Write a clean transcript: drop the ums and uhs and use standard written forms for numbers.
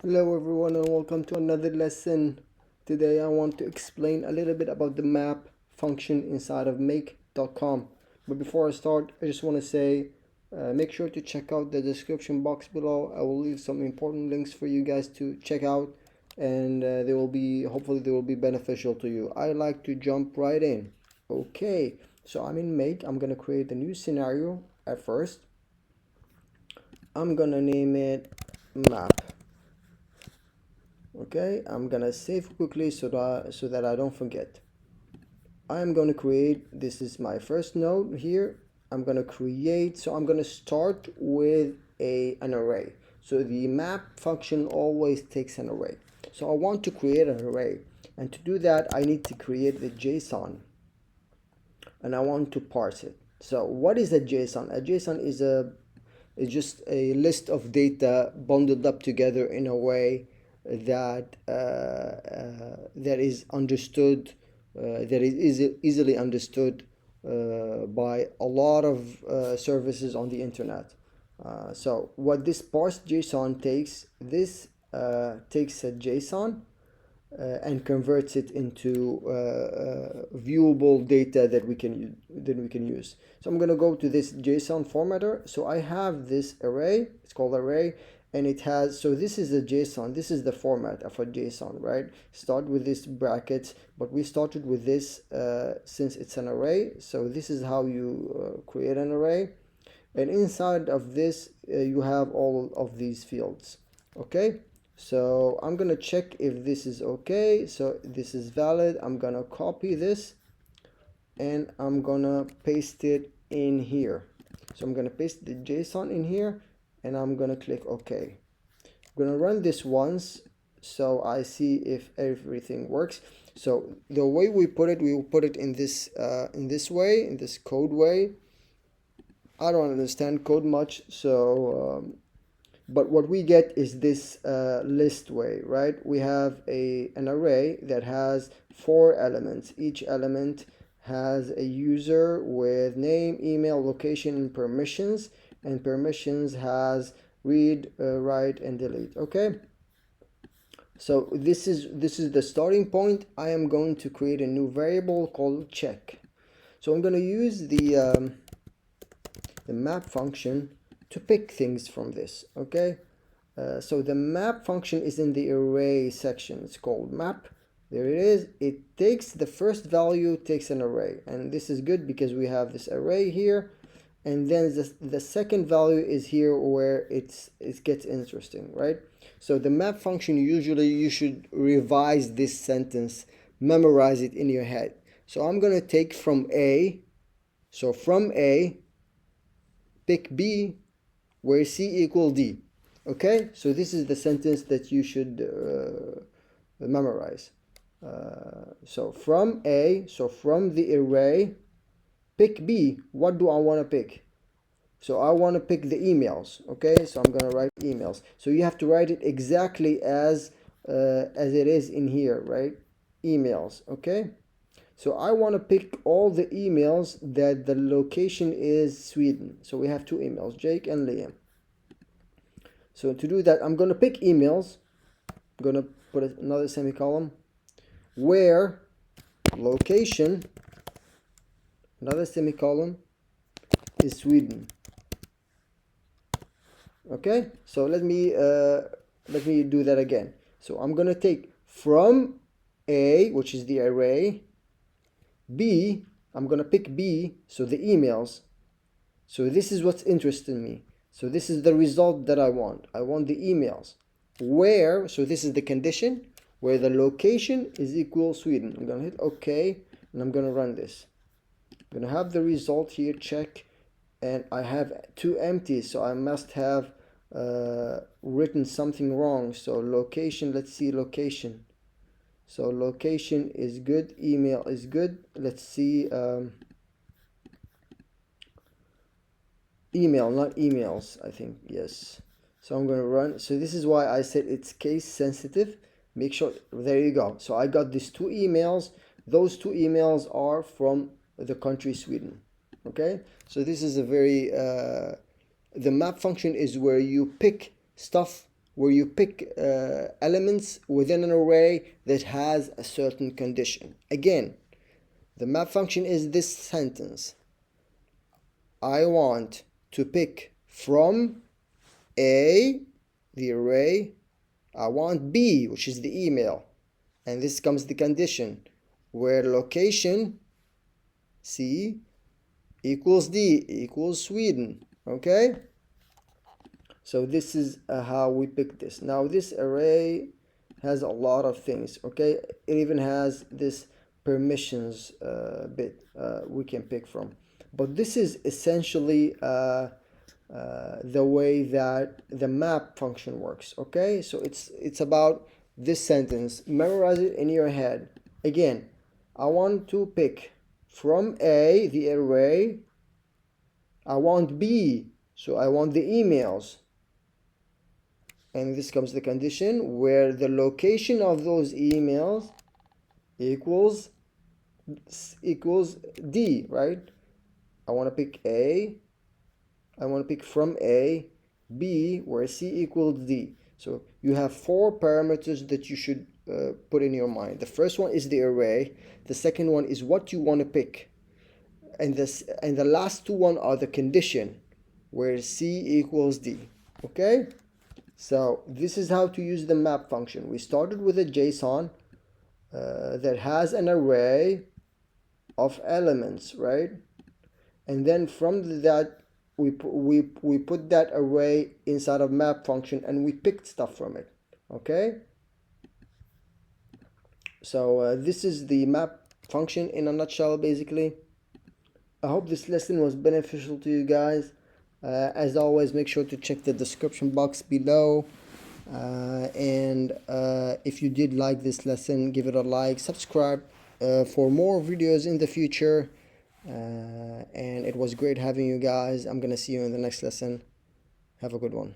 Hello everyone and welcome to another lesson. Today I want to explain a little bit about the map function inside of make.com. But before I start, I just want to say make sure to check out the description box below. I will leave some important links for you guys to check out, and hopefully they will be beneficial to you. I like to jump right in. Okay, so I'm in make. I'm gonna create a new scenario at first. I'm gonna name it map. Okay, I'm gonna save quickly so that I don't forget. I'm gonna create, this is my first node here. I'm gonna create, so I'm gonna start with an array. So the map function always takes an array. So I want to create an array, and to do that I need to create the JSON, and I want to parse it. So what is a JSON? A JSON is just a list of data bundled up together in a way that is understood, that is easily understood by a lot of services on the internet. So what this parsed JSON takes, takes a JSON and converts it into viewable data that we can use. So I'm going to go to this JSON formatter. So I have this array, it's called array, and it has, so this is a JSON, this is the format of a JSON, right? Start with this brackets, but we started with this since it's an array. So this is how you create an array, and inside of this you have all of these fields. Okay, so I'm gonna check if this is okay. So this is valid. I'm gonna copy this and I'm gonna paste it in here. So I'm gonna paste the JSON in here and I'm gonna click OK. I'm gonna run this once so I see if everything works. So the way we put it, we will put it in this way, in this code way. I don't understand code much, so but what we get is this list way, right? We have an array that has 4 elements. Each element has a user with name, email, location, and permissions. And permissions has read, write, and delete. Okay. So this is the starting point. I am going to create a new variable called check. So I'm going to use the map function to pick things from this. Okay. So the map function is in the array section. It's called map. There it is. It takes the first value, takes an array, and this is good because we have this array here, and then the second value is here where it gets interesting, right? So the map function, usually you should revise this sentence, memorize it in your head. So I'm gonna take from A, so from A, pick B, where C equal D. Okay, so this is the sentence that you should memorize. So from A, so from the array, pick B. What do I want to pick? So I want to pick the emails. Okay, so I'm going to write emails. So you have to write it exactly as it is in here, right? Emails. Okay. So I want to pick all the emails that the location is Sweden. So we have 2 emails, Jake and Liam. So to do that, I'm going to pick emails. I'm going to put another semicolon, where location, another semicolon, is Sweden. Okay, so let me do that again. So I'm going to take from A, which is the array, B, I'm going to pick B, so the emails. So this is what's interesting me. So this is the result that I want. I want the emails. Where, so this is the condition, where the location is equal Sweden. I'm going to hit OK, and I'm going to run this. I'm going to have the result here, check, and I have 2 empties, so I must have written something wrong. So location, let's see location. So location is good, email is good. Let's see email, not emails, I think, yes. So I'm going to run. So this is why I said it's case sensitive. Make sure, there you go. So I got these 2 emails. Those 2 emails are from the country Sweden. Okay, so this is a very the map function is where you pick stuff where you pick elements within an array that has a certain condition. Again, the map function is this sentence. I want to pick from A, the array. I want B, which is the email. And this comes the condition where location C equals D equals Sweden. Okay? So this is how we pick this. Now this array has a lot of things. Okay? It even has this permissions bit we can pick from. But this is essentially the way that the map function works. Okay, so it's about this sentence. Memorize it in your head. Again, I want to pick from A, the array. I want B, so I want the emails. And this comes the condition where the location of those emails equals D, right? I want to pick A. I want to pick from A, B, where C equals D. So you have 4 parameters that you should put in your mind. The first one is the array. The second one is what you want to pick. And the last 2 one are the condition, where C equals D. Okay? So this is how to use the map function. We started with a JSON that has an array of elements, right? And then from that, we put that array inside of map function and we picked stuff from it. Okay, so this is the map function in a nutshell. Basically, I hope this lesson was beneficial to you guys. As always, make sure to check the description box below, and if you did like this lesson, give it a like, subscribe for more videos in the future. And it was great having you guys. I'm gonna see you in the next lesson. Have a good one.